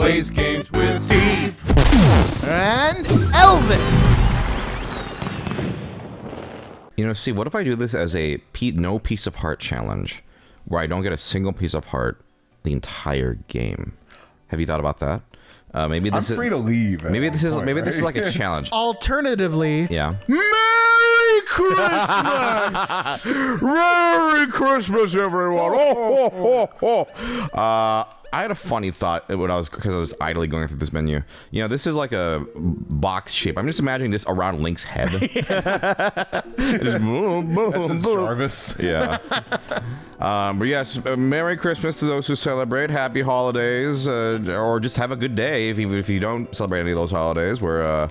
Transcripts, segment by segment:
plays games with Steve. And Elvis. You know, see, what if I do this as a no piece of heart challenge, where I don't get a single piece of heart the entire game? Have you thought about that? Maybe this I'm free to leave. Maybe this is like a challenge. Alternatively, Yeah. Merry Christmas! Merry Christmas, everyone! Oh, ho, ho. I had a funny thought because I was idly going through this menu. You know, this is like a box shape. I'm just imagining this around Link's head. Just boom, boom, That's his boom. Jarvis. Yeah. But yes, Merry Christmas to those who celebrate. Happy holidays, or just have a good day if you don't celebrate any of those holidays. We're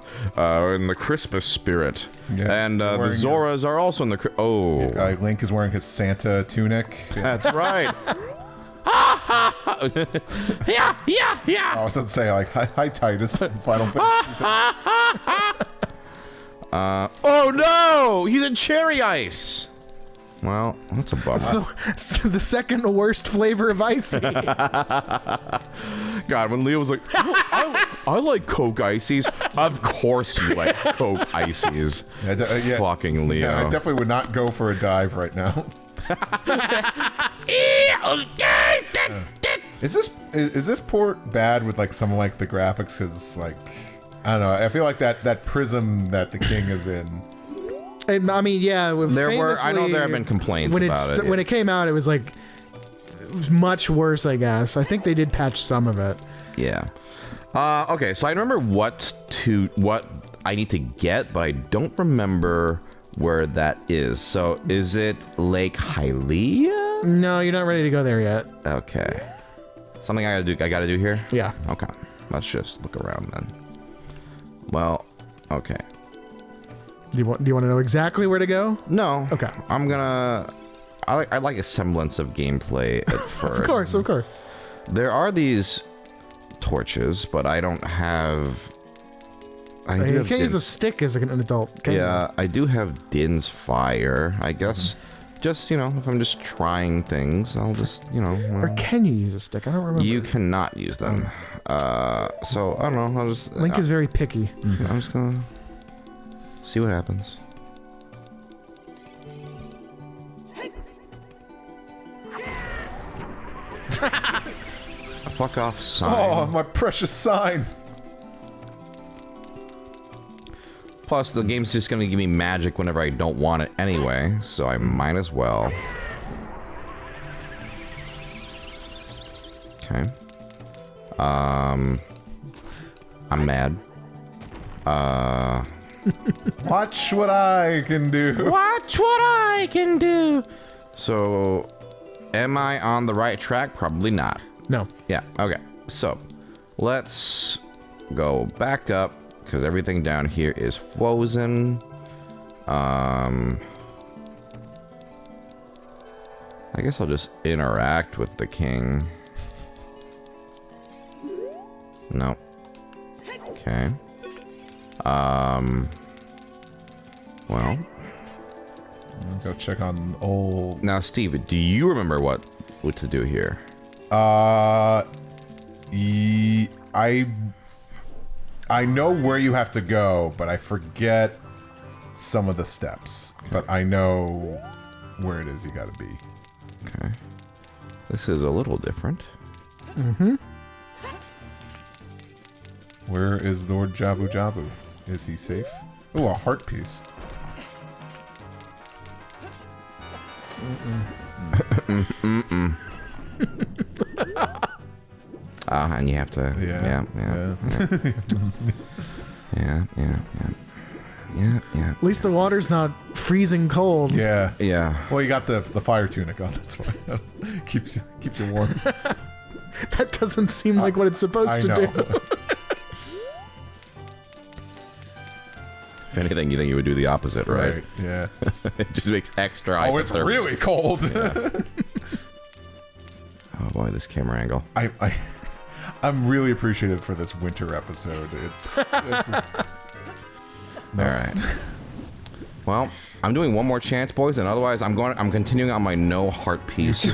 in the Christmas spirit. Yeah. And the Zoras are also in the... Link is wearing his Santa tunic. That's right. Yeah. I was about to say, like, hi Titus from Final Fantasy. Oh no! He's in cherry ice! Well, that's a bummer. It's the second worst flavor of icy. God, when Leo was like, I like Coke Ices. Of course you like Coke Ices. Yeah, Fucking Leo. Yeah, I definitely would not go for a dive right now. Is this port bad with like some of like the graphics? Because like, I don't know. I feel like that prism that the king is in. And, I mean, yeah. I know there have been complaints about it. When it came out, it was like much worse, I guess. I think they did patch some of it. Yeah. Okay, so I remember what I need to get, but I don't remember where that is. So is it Lake Hylia? No, you're not ready to go there yet. Okay. Something I gotta do here? Yeah. Okay. Let's just look around then. Well, okay. Do you want to know exactly where to go? No. Okay. I like a semblance of gameplay at first. Of course. There are these torches, but I don't have... You can't use a stick as an adult, can you? Yeah, I do have Din's fire. I guess just, you know, if I'm just trying things, I'll just, you know... Or can you use a stick? I don't remember. You cannot use them. So, I don't know. I'll just... Link is very picky. I'm just gonna... see what happens. Fuck off, sign. Oh, my precious sign. Plus, the game's just gonna give me magic whenever I don't want it anyway, so I might as well. Okay. I'm mad. Watch what I can do. Watch what I can do! So, am I on the right track? Probably not. No. Yeah, okay. So, let's go back up, because everything down here is frozen. I guess I'll just interact with the king. No. Okay. Well. Go check on old... Now, Steve, do you remember what to do here? I know where you have to go, but I forget some of the steps. But I know where it is you gotta be. Okay. This is a little different. Mm-hmm. Where is Lord Jabu Jabu? Is he safe? Oh, a heart piece. And you have to... Yeah. At least the water's not freezing cold. Yeah. Yeah. Well, you got the fire tunic on. That's why. keeps you warm. That doesn't seem like what it's supposed to do. If anything, you think you would do the opposite, right? Yeah. It just makes extra... Oh, it's really cold. Yeah. Oh boy, this camera angle. I'm really appreciative for this winter episode. It's just... No. All right. Well, I'm doing one more chance, boys, and otherwise I'm continuing on my no heart piece. You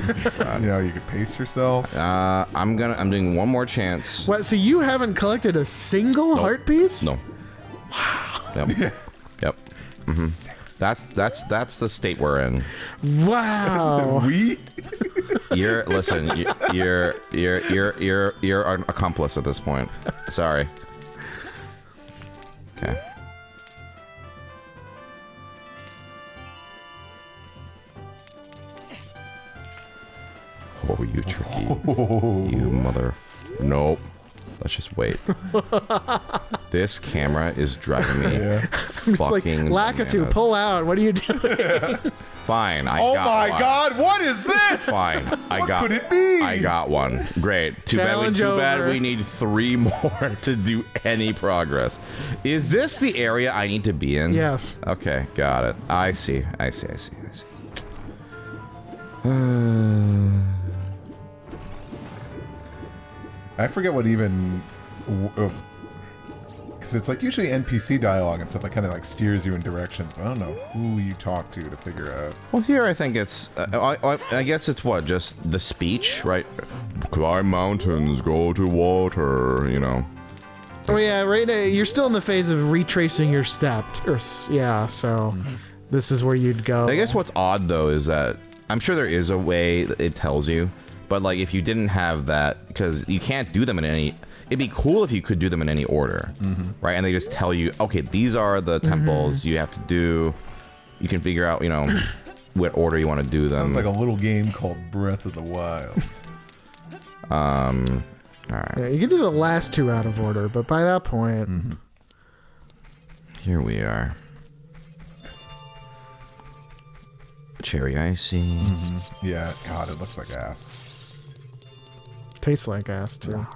know, you could pace yourself. I'm doing one more chance. What? So you haven't collected a single heart piece? No. Wow. Yep. Yep. That's the state we're in. Wow. You're an accomplice at this point. Sorry. Okay. Oh, you tricky. You mother... Nope. Let's just wait. This camera is driving me fucking like, Lakitu, bananas. pull out. What are you doing? Fine, I Oh got my one. God, what is this? Fine, What could it be? I got one. Great. Too Challenge bad over. we need 3 more to do any progress. Is this the area I need to be in? Yes. Okay, got it. I see. I forget what even... Because it's like usually NPC dialogue and stuff that kind of like steers you in directions, but I don't know who you talk to figure out. Well, here I think it's... I guess it's what? Just the speech, right? Climb mountains, go to water, you know. Oh yeah, right now you're still in the phase of retracing your steps. So this is where you'd go. I guess what's odd, though, is that I'm sure there is a way that it tells you, but like if you didn't have that, because you can't do them in any... It'd be cool if you could do them in any order, right? And they just tell you, okay, these are the temples you have to do. You can figure out, you know, what order you want to do them. Sounds like a little game called Breath of the Wild. All right. Yeah, you can do the last 2 out of order, but by that point... Here we are. Cherry icy. Yeah, God, it looks like ass. Tastes like ass, too.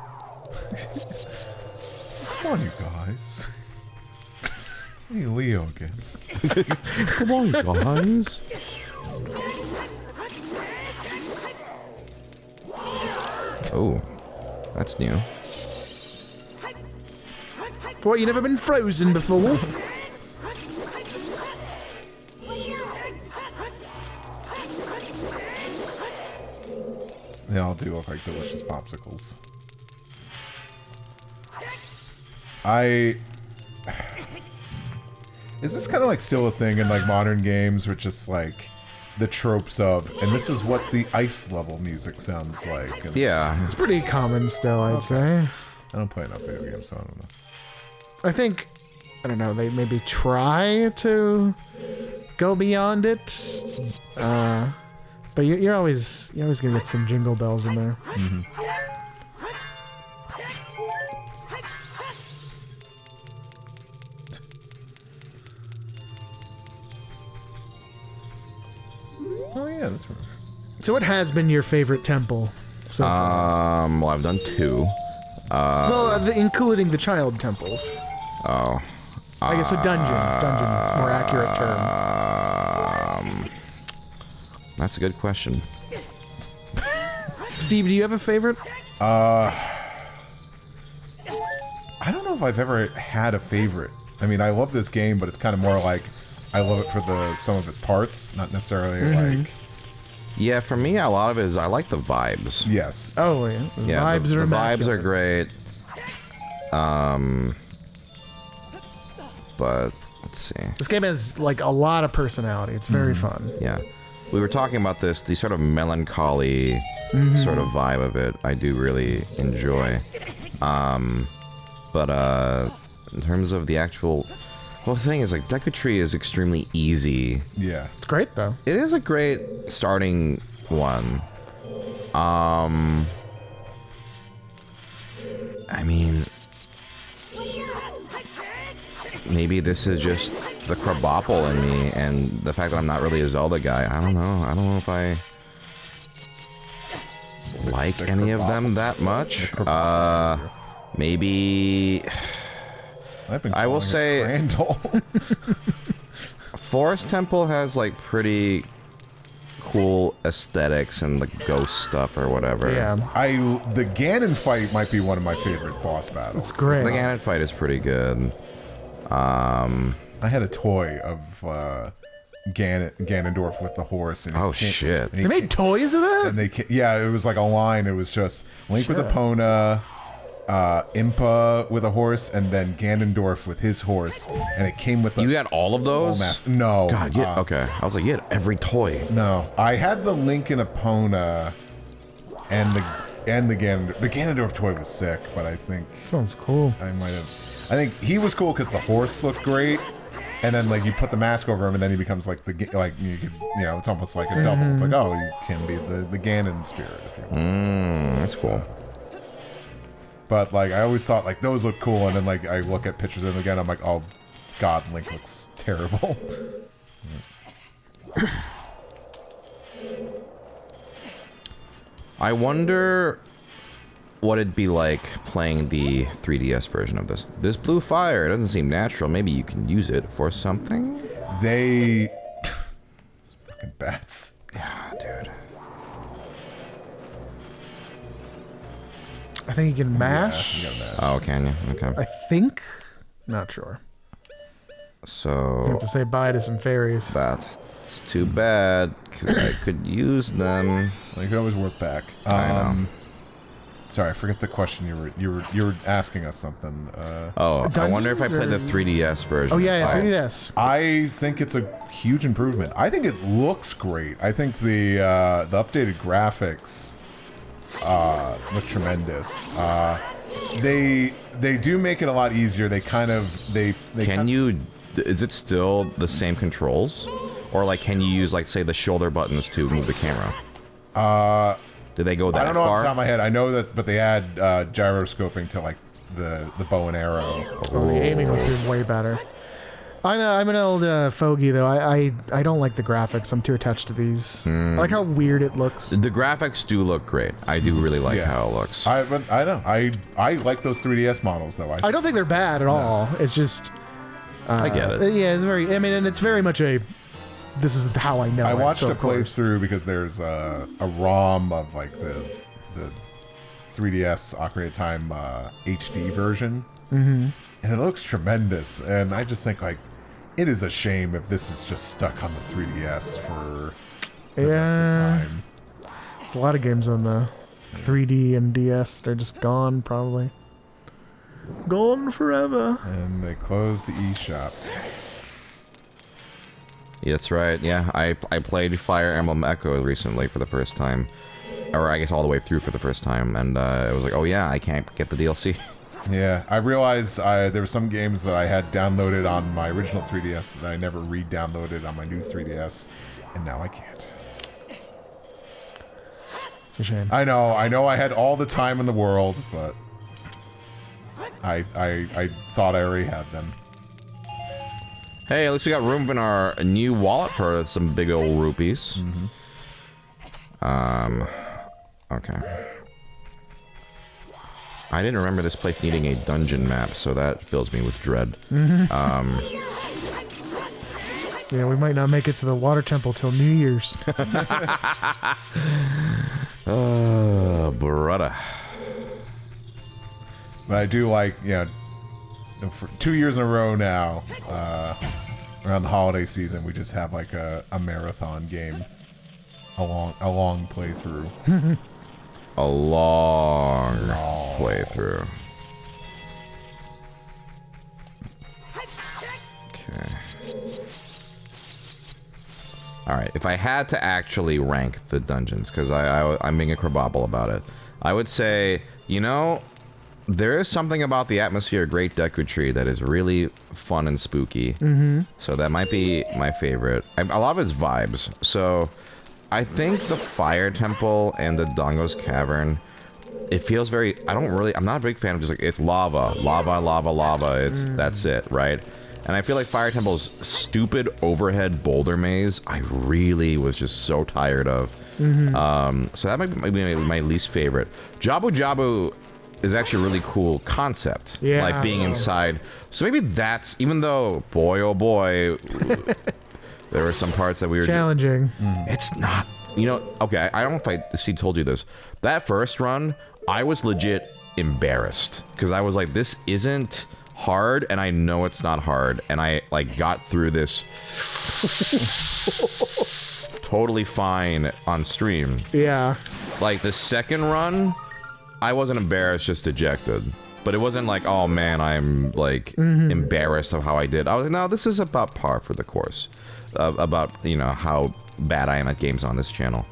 Come on, you guys. It's me, Leo, again. Come on, guys. Oh, that's new. What, you never been frozen before? They all do look like delicious popsicles. Is this kind of like still a thing in like modern games, which just like the tropes of, and this is what the ice level music sounds like? And Yeah. It's pretty common still, I'd say. I don't play enough video games, so I don't know. I think, I don't know, they maybe try to go beyond it. But you're always gonna get some jingle bells in there. Oh yeah, that's right. So what has been your favorite temple so far? Well, I've done 2. Including the child temples. Oh. I guess a dungeon, more accurate term. That's a good question. Steve, do you have a favorite? I don't know if I've ever had a favorite. I mean, I love this game, but it's kind of more like I love it for the some of its parts, not necessarily like. Yeah, for me, a lot of it is I like the vibes. Yes. Oh yeah, the Yeah, vibes the are vibes are immaculate. great. But let's see. This game has like a lot of personality. It's very fun. Yeah, we were talking about this, the sort of melancholy sort of vibe of it. I do really enjoy. But in terms of the actual, well, the thing is, like, Decatry is extremely easy. Yeah. It's great though. It is a great starting one. I mean, maybe this is just the Krabappel in me, and the fact that I'm not really a Zelda guy. I don't know if I like any of them that much. Maybe I will say Randall. Forest Temple has like pretty cool aesthetics and the ghost stuff or whatever. Yeah, The Ganon fight might be one of my favorite boss battles. it's great. The Ganon fight is pretty good. I had a toy of Ganondorf with the horse. And Oh, shit. They made toys of that? And it was like a line. It was just Link with Epona, Impa with a horse, and then Ganondorf with his horse. And it came with You got all of those? No. God, yeah. Okay. I was like, you had every toy. No. I had the Link and Epona and the Ganondorf. The Ganondorf toy was sick, but I think Sounds cool. I think he was cool because the horse looked great. And then, like, you put the mask over him, and then he becomes like it's almost like a double. It's like, oh, you can be the Ganon spirit if you want. That's cool. But like, I always thought like those look cool, and then like I look at pictures of them again, I'm like, oh, God, Link looks terrible. I wonder what it'd be like playing the 3DS version of this. This blue fire, it doesn't seem natural. Maybe you can use it for something? They... fucking bats. Yeah, dude. I think you can mash. Yeah, you gotta mash. Oh, can you? Okay. I think. Not sure. You So... have to say bye to some fairies. That's too bad, because I could use them. Well, you can always work back. I know. Sorry, I forget the question you were asking us something. I wonder if I play the 3DS version. Oh, yeah, 3DS. I think it's a huge improvement. I think it looks great. I think the updated graphics look tremendous. They do make it a lot easier. They kind of Is it still the same controls, or like can you use like say the shoulder buttons to move the camera? Do they go that far? I don't know off the top of my head. I know that, but they add gyroscoping to like the bow and arrow. Oh, the aiming must be way better. I'm an old fogey though. I don't like the graphics. I'm too attached to these. I like how weird it looks. The graphics do look great. I do really like how it looks. I know. I like those 3DS models though. I don't think they're bad at all. It's just. I get it. Yeah, it's very. I mean, and it's very much a. This is how I know. I watched a playthrough because there's a ROM of like the 3DS Ocarina of Time HD version, and it looks tremendous. And I just think like it is a shame if this is just stuck on the 3DS for the rest of the time. There's a lot of games on the 3D and DS. They're just gone, probably. Gone forever. And they closed the eShop. Yeah, that's right. Yeah, I played Fire Emblem Echo recently for the first time, or I guess all the way through for the first time, and it was like, oh yeah, I can't get the DLC. Yeah, I realized there were some games that I had downloaded on my original 3DS that I never re-downloaded on my new 3DS, and now I can't. It's a shame. I know I had all the time in the world, but I thought I already had them. Hey, at least we got room in our new wallet for some big old rupees. Okay. I didn't remember this place needing a dungeon map, so that fills me with dread. Yeah, we might not make it to the water temple till New Year's. Oh, brother. But I do like, for 2 years in a row now, around the holiday season, we just have like a marathon game, a long playthrough. A long playthrough. Okay. Alright, if I had to actually rank the dungeons, because I'm being a crabobble about it, I would say, there is something about the atmosphere of Great Deku Tree that is really fun and spooky. So that might be my favorite. A lot of it's vibes. So I think the Fire Temple and the Dongo's Cavern, it feels very... I'm not a big fan of just like, it's lava, that's it, right? And I feel like Fire Temple's stupid overhead boulder maze, I really was just so tired of. So that might be my least favorite. Jabu Jabu is actually a really cool concept. Yeah. Like being inside. So maybe that's, even though, boy oh boy, there were some parts that we were... Challenging. It's not... okay, I don't know if I told you this. That first run, I was legit embarrassed. Because I was like, this isn't hard, and I know it's not hard, and I like got through this totally fine on stream. Yeah. Like the second run, I wasn't embarrassed, just dejected. But it wasn't like, oh man, I'm like embarrassed of how I did. I was like, no, this is about par for the course. About, you know, how bad I am at games on this channel.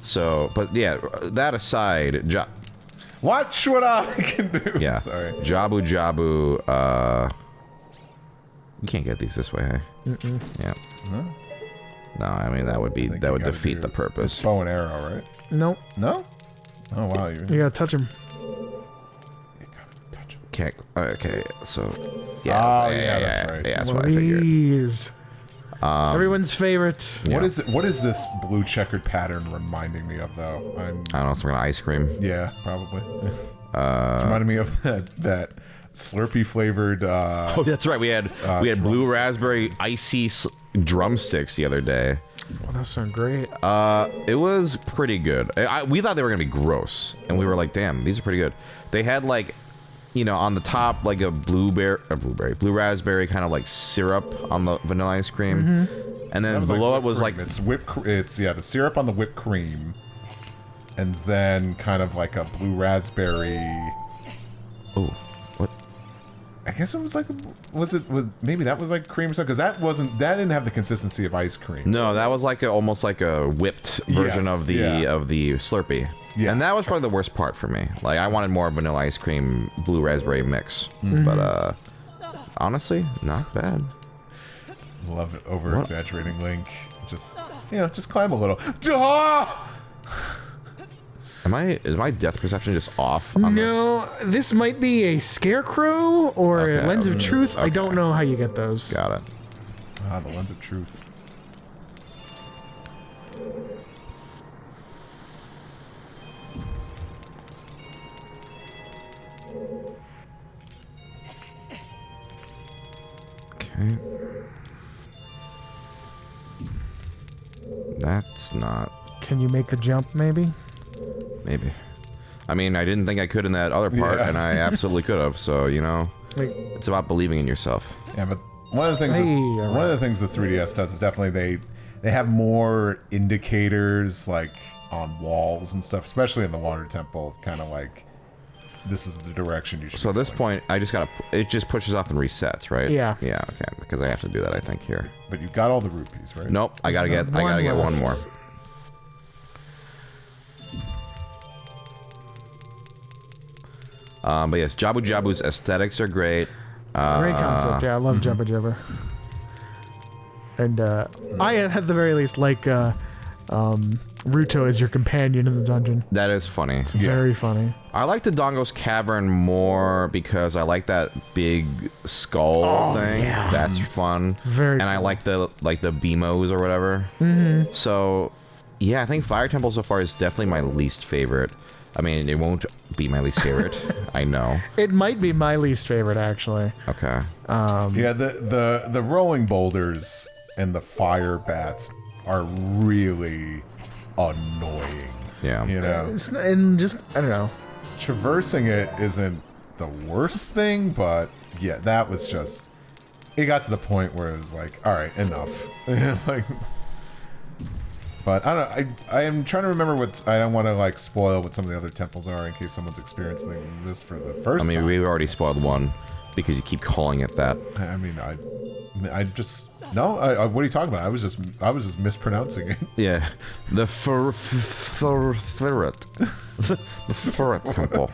So, but yeah, that aside, Watch what I can do. yeah, Sorry. Jabu Jabu, you can't get these this way, hey? Yeah. Huh? No, I mean, that would defeat the purpose. Bow and arrow, right? Nope. No? Oh, wow. You gotta touch him. Can't, okay, so, yeah. Oh, yeah, that's right. Yeah, that's One what of I figured. these. Everyone's favorite. Yeah. What is this blue checkered pattern reminding me of, though? I don't know, some kind of ice cream. Yeah, probably. It's reminding me of that Slurpee flavored. Oh, that's right. We had blue raspberry icy drumsticks the other day. Oh, that sounds great. It was pretty good. We thought they were gonna be gross, and we were like, "Damn, these are pretty good." They had like, you know, on the top like a blue raspberry kind of like syrup on the vanilla ice cream, and then below it was cream. like it's the syrup on the whipped cream, and then kind of like a blue raspberry. oh, what? I guess it was like maybe that was like cream or something, because that didn't have the consistency of ice cream. No, that was like almost like a whipped version of the Slurpee. Yeah. And that was probably the worst part for me. Like, I wanted more vanilla ice cream, blue raspberry mix. But, honestly, not bad. Love it. Over exaggerating Link. Just climb a little. Duh! Is my depth perception just off on No, this might be a scarecrow or Okay, a lens of truth. I okay. don't know how you get those. this? Got it. The lens of truth. Okay. That's not... Can you make the jump, maybe? Maybe. I mean, I didn't think I could in that other part, Yeah. and I absolutely could have, so, you know, Like, it's about believing in yourself. Yeah, but one of the things the 3DS does is definitely they have more indicators like on walls and stuff, especially in the water temple, kind of like this is the direction you should. So at be this going. point, I just gotta... It just pushes off and resets, right? Yeah. Yeah, okay, because I have to do that, I think, here. But you've got all the rupees, right? Nope, I gotta get one one left. more. But yes, Jabu Jabu's aesthetics are great. it's a great concept. Yeah, I love Jabba Jabba. And I, at the very least, like Ruto as your companion in the dungeon. That is funny. Very funny. I like the Dongo's Cavern more because I like that big skull thing. yeah. That's fun. Very And I cool. like the BMOs or whatever. So, yeah, I think Fire Temple so far is definitely my least favorite. I mean, it won't be my least favorite. I know. It might be my least favorite, actually. Okay. Yeah, the rolling boulders and the fire bats are really annoying. Yeah. You know, And just, I don't know. traversing it isn't the worst thing, but yeah, that was just. It got to the point where it was like, all right, enough. Like, but I don't. I am trying to remember what. I don't want to like spoil what some of the other temples are in case someone's experiencing this for the first I mean, time. we've already spoiled one because you keep calling it that. I mean, I just no. What are you talking about? I was just mispronouncing it. Yeah. The Ferret. The Ferret Temple.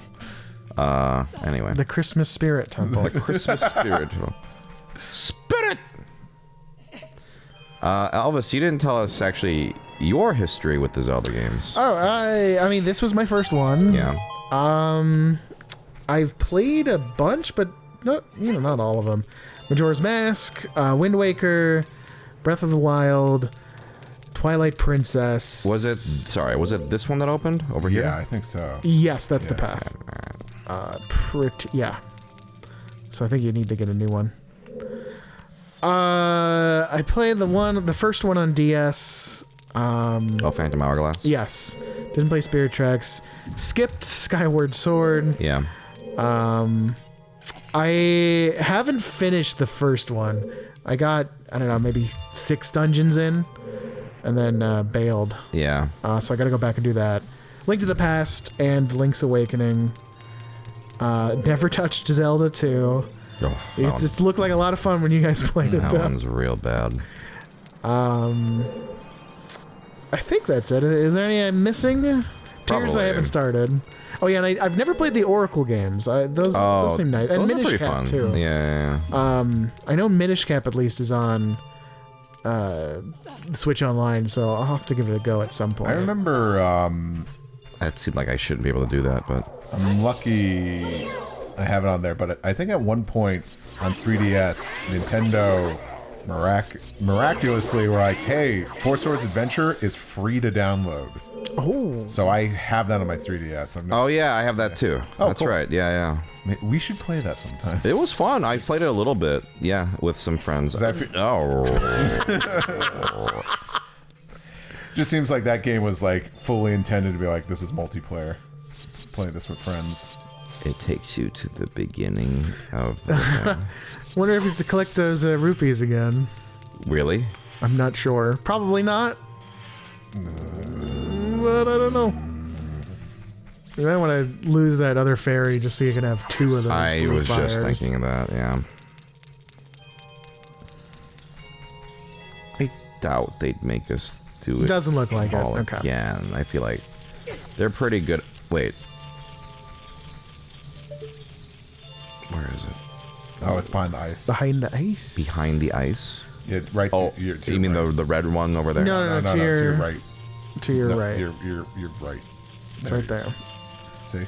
Anyway. The Christmas Spirit Temple. The Christmas Spirit. Spirit! Elvis, you didn't tell us actually your history with the Zelda games. Oh, I mean, this was my first one. Yeah. I've played a bunch, but not all of them. Majora's Mask, Wind Waker, Breath of the Wild, Twilight Princess. Was it this one that opened over here? Yeah, I think so. Yes, that's the path. Yeah. So I think you need to get a new one. I played the first one on DS. Phantom Hourglass? Yes. Didn't play Spirit Tracks. Skipped Skyward Sword. Yeah. I haven't finished the first one. I got, I don't know, maybe 6 dungeons in, and then bailed. Yeah. So I gotta go back and do that. Link to the Past and Link's Awakening. Never touched Zelda 2. Oh, It's looked like a lot of fun when you guys played it, that though. one's real bad. I think that's it. Is there any I'm missing? Tears Probably. I haven't started. Oh yeah, and I've never played the Oracle games. Those seem nice. And those are Minish pretty Cap fun. too. Yeah. I know Minish Cap at least is on Switch Online, so I'll have to give it a go at some point. I remember. That seemed like I shouldn't be able to do that, but I'm lucky I have it on there, but I think at one point on 3DS, Nintendo miraculously were like, hey, Four Swords Adventure is free to download. Oh. So I have that on my 3DS. oh yeah, I have that too. Oh, That's cool. right. Yeah. We should play that sometime. It was fun. I played it a little bit. Yeah, with some friends. Just seems like that game was like fully intended to be like, this is multiplayer. Playing this with friends. It takes you to the beginning of the thing. Wonder if you have to collect those rupees again. Really? I'm not sure. Probably not. But I don't know. You might want to lose that other fairy just so you can have 2 of those. I blue was just fires. thinking of that, yeah. I doubt they'd make us do it. Doesn't look like it. all Okay. again. I feel like they're pretty good. Wait. Where is it? Oh, it's behind the ice. Behind the ice. Behind the ice? Yeah, right. Oh, to you your mean right. the red one over there? No, No, to to your your right. To your No, right. You're right. It's right there. See?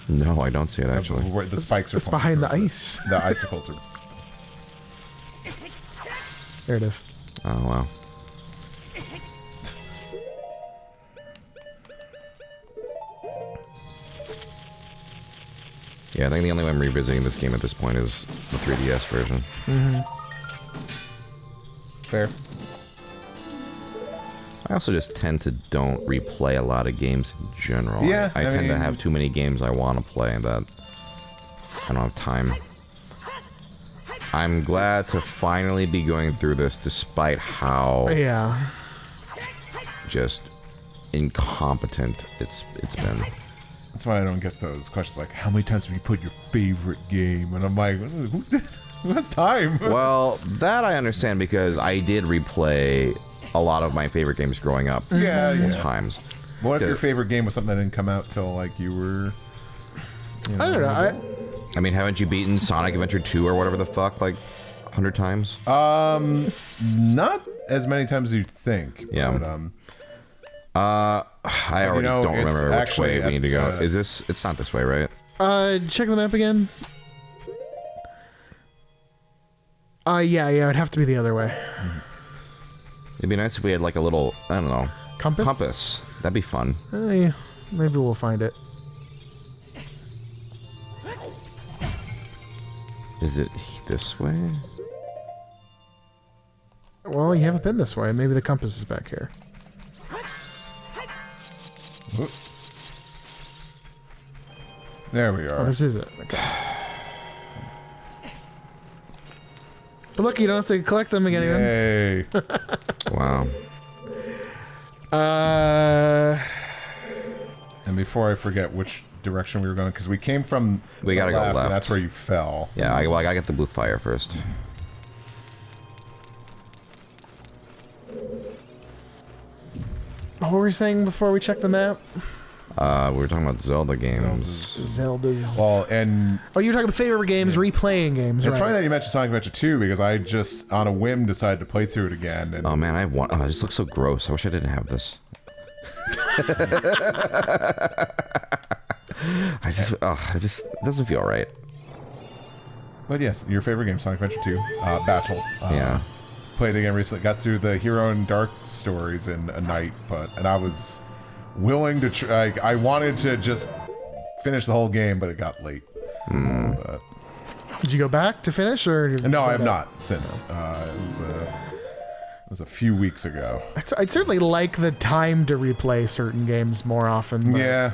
No, I don't see it actually. Where the spikes are. It's pointing behind the towards it. ice. The icicles are. There it is. Oh wow. Yeah, I think the only way I'm revisiting this game at this point is the 3DS version. Fair. I also just tend to don't replay a lot of games in general. Yeah, I I tend to mean- have too many games I want to play that I don't have time. I'm glad to finally be going through this despite how Yeah. just incompetent it's been. That's why I don't get those questions like, how many times have you played your favorite game? And I'm like, who has time? Well, that I understand because I did replay a lot of my favorite games growing up. Yeah, multiple times. What if Yeah. your favorite game was something that didn't come out till like you were? I don't know. I mean, haven't you beaten Sonic Adventure 2 or whatever the fuck like 100 times? Not as many times as you'd think. Yeah. But, I already know, don't it's remember which actually way we need to go. at, Is this? It's not this way, right? Check the map again. Yeah, it'd have to be the other way. It'd be nice if we had like a little, I don't know, Compass? compass. That'd be fun. Yeah, maybe we'll find it. Is it this way? Well, you haven't been this way. Maybe the compass is back here. there we Oh, are. this is it. Okay. But look, you don't have to collect them again. Yay. Wow. And before I forget which direction we were going, because we came from We gotta the go and left. that's where you fell. Yeah, I gotta get the blue fire first. What were we saying before we check the map? We were talking about Zelda games. Zelda's. Well, and Oh, you're talking about favorite games, replaying games, it's right? funny that you mentioned Sonic Adventure 2 because I just, on a whim, decided to play through it again. And Oh man, I have one. Oh, this looks so gross. I wish I didn't have this. It just doesn't feel right. But yes, your favorite game, Sonic Adventure 2, Battle. Yeah. Played it again recently. Got through the Hero and Dark stories in a night, and I was willing to try. I wanted to just finish the whole game, but it got late. But, Did you go back to finish, or no, I have not since. It was a few weeks ago. I'd certainly like the time to replay certain games more often. But Yeah,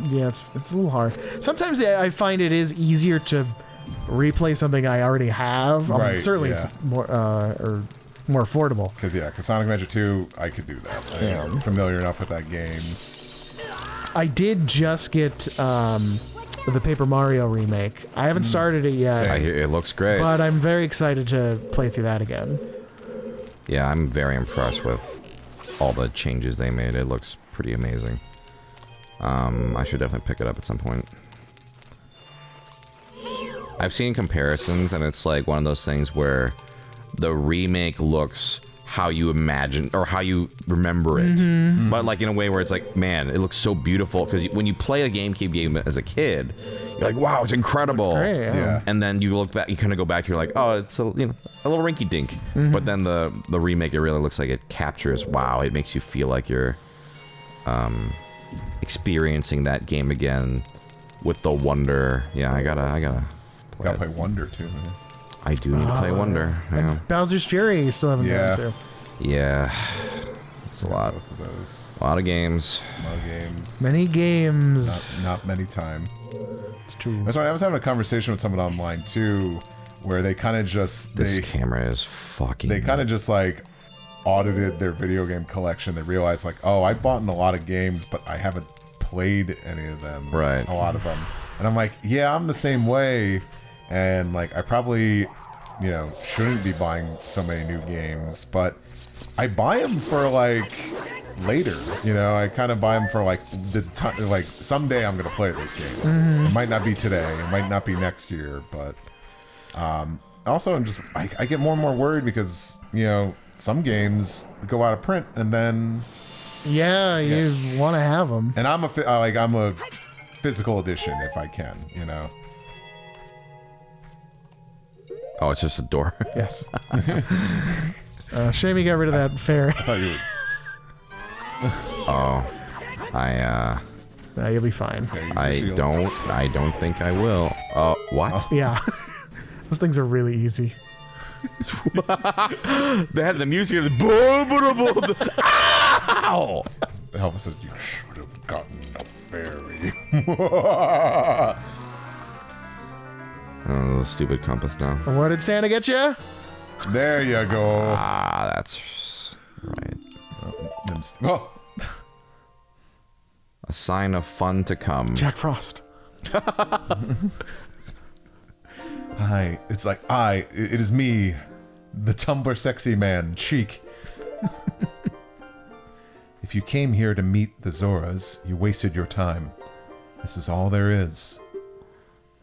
yeah, it's a little hard. Sometimes I find it is easier to replay something I already have. I mean, Right, certainly yeah. it's more more affordable. Because Sonic Adventure 2, I could do that. I'm familiar enough with that game. I did just get the Paper Mario remake. I haven't started it yet, Same. I hear it looks great. but I'm very excited to play through that again. Yeah, I'm very impressed with all the changes they made. It looks pretty amazing. I should definitely pick it up at some point. I've seen comparisons, and it's like one of those things where the remake looks how you imagine or how you remember it, but like in a way where it's like, man, it looks so beautiful. Because when you play a GameCube game as a kid, you're like, wow, it's incredible. It's great, Yeah. And then you look back, you kind of go back, you're like, oh, it's a little rinky-dink. But then the remake, it really looks like it captures. Wow, it makes you feel like you're experiencing that game again with the wonder. Yeah, I gotta Gotta play Wonder too. Man. I do need to play Wonder. Yeah. Bowser's Fury you still haven't Yeah. gone to. Yeah. It's a lot. Both of those. A lot of games. A lot of games. Many games. Not many time. It's true. That's why I was having a conversation with someone online too, where they kind of just This camera is fucking. they kind of just like audited their video game collection. They realized like, oh, I bought in a lot of games, but I haven't played any of them. Right. A lot of them. And I'm like, yeah, I'm the same way. And like, I probably, shouldn't be buying so many new games, but I buy them for like later. I kind of buy them for like the time. Like someday I'm gonna play this game. It might not be today. It might not be next year. But also, I get more and more worried because some games go out of print and then. Yeah, you want to have them. And I'm a physical edition if I can. Oh, it's just a door. Yes. Shame you got rid of that fairy. I thought you would. Oh, You'll be fine. I don't think I will. What? Yeah. Those things are really easy. They had the music. Ow! Elvis says you should have gotten a fairy. Oh, the stupid compass now. And what did Santa get you? There you go. Ah, that's right. Oh. A sign of fun to come. Jack Frost. Hi, it's like it is me, the Tumblr sexy man, Chic. If you came here to meet the Zoras, you wasted your time. This is all there is.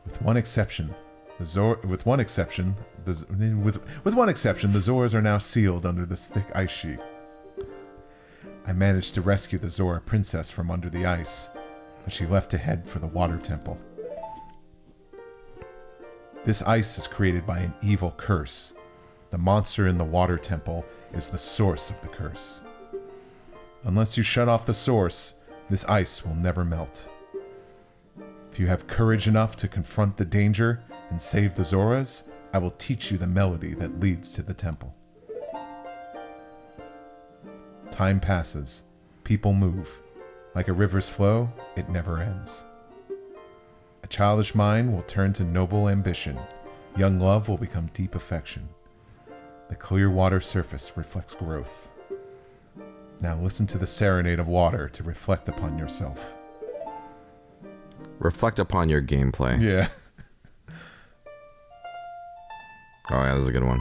With one exception, the Zoras are now sealed under this thick ice sheet. I managed to rescue the Zora princess from under the ice, but she left to head for the water temple. This ice is created by an evil curse. The monster in the water temple is the source of the curse. Unless you shut off the source, this ice will never melt. If you have courage enough to confront the danger and save the Zoras, I will teach you the melody that leads to the temple. Time passes. People move. Like a river's flow, it never ends. A childish mind will turn to noble ambition. Young love will become deep affection. The clear water surface reflects growth. Now listen to the serenade of water to reflect upon yourself. Reflect upon your gameplay. Yeah. Oh yeah, this is a good one.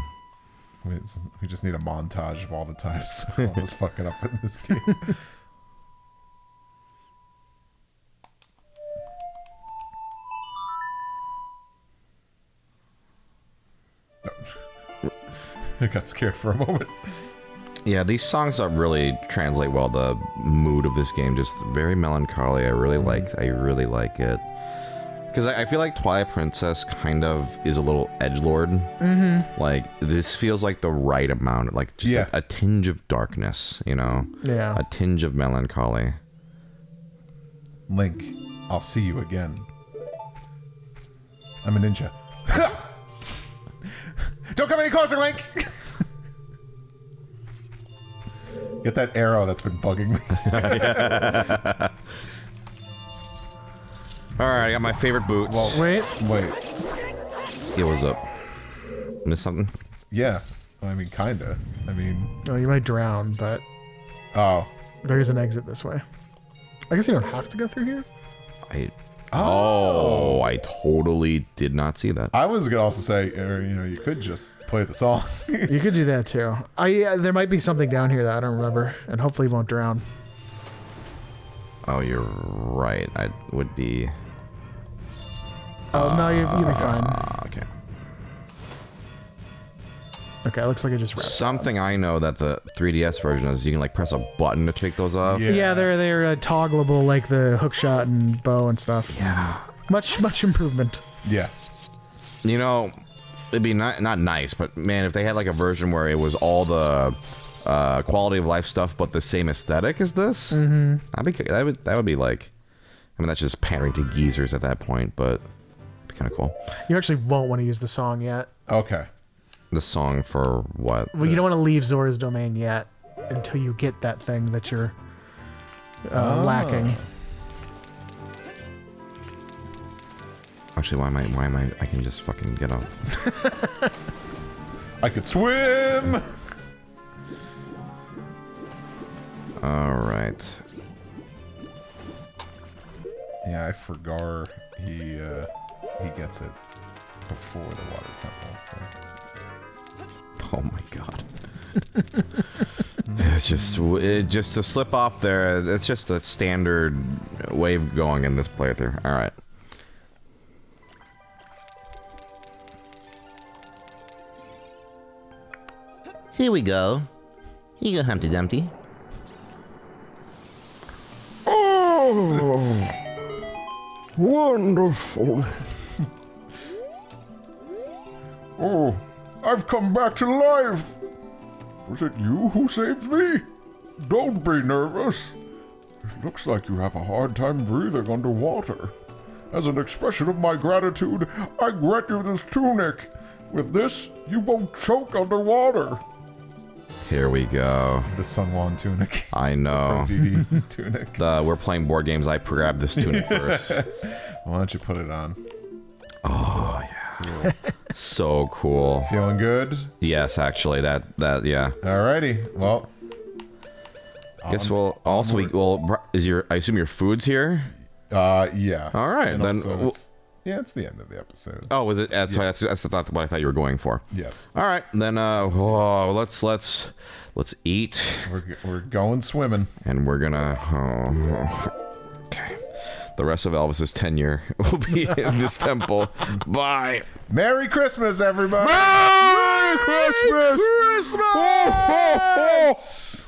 We just need a montage of all the times I was fucking up in this game. I got scared for a moment. Yeah, these songs don't really translate well the mood of this game. Just very melancholy. I really like it. Because I feel like Twilight Princess kind of is a little edgelord. Mm-hmm. Like, this feels like the right amount. Like, just a tinge of darkness, Yeah. A tinge of melancholy. Link, I'll see you again. I'm a ninja. Don't come any closer, Link! Get that arrow that's been bugging me. Alright, I got my favorite boots. Wait. Wait. Yeah, what's up? Miss something? Yeah. I mean, kinda. I mean... Oh, you might drown, but Oh. there is an exit this way. I guess you don't have to go through here. I totally did not see that. I was gonna also say, you could just play the song. You could do that too. There might be something down here that I don't remember, and hopefully you won't drown. Oh, you're right. I would be... Oh, no, you'll be fine. Okay. Okay, looks like it just wrapped. Something I know that the 3DS version is you can like press a button to take those off. Yeah, they're toggleable like the hook shot and bow and stuff. Yeah. Much improvement. Yeah. You know, it'd be not nice, but man, if they had like a version where it was all the quality of life stuff, but the same aesthetic as this, that would be like, I mean, that's just pandering to geezers at that point, but it'd be kind of cool. You actually won't want to use the song yet. Okay. The song for what? Well, you don't want to leave Zora's domain yet until you get that thing that you're lacking. Actually, why am I? I can just fucking get up. I could swim. All right. Yeah, I forgot he gets it before the water temple. So. Oh my god. It's just to slip off there. It's just a standard way of going in this playthrough. All right. Here we go. Here you go, Humpty Dumpty. Oh, wonderful. Oh, I've come back to life. Was it you who saved me? Don't be nervous. It looks like you have a hard time breathing underwater. As an expression of my gratitude, I grant you this tunic. With this, you won't choke underwater. Here we go. The SungWon tunic. I know. ProZD tunic. We're playing board games. I grabbed this tunic first. Why don't you put it on? Oh yeah. Cool. So cool. Feeling good? Yes, actually, that yeah. Alrighty. Well. Guess we'll also I assume your food's here. Yeah. All right, And then. also it's the end of the episode. Oh, was it? That's Yes. what I thought you were going for. Yes. All right, then. Let's eat. We're going swimming. And we're gonna. Okay. The rest of Elvis's tenure will be in this temple. Bye. Merry Christmas, everybody! Merry Christmas! Christmas!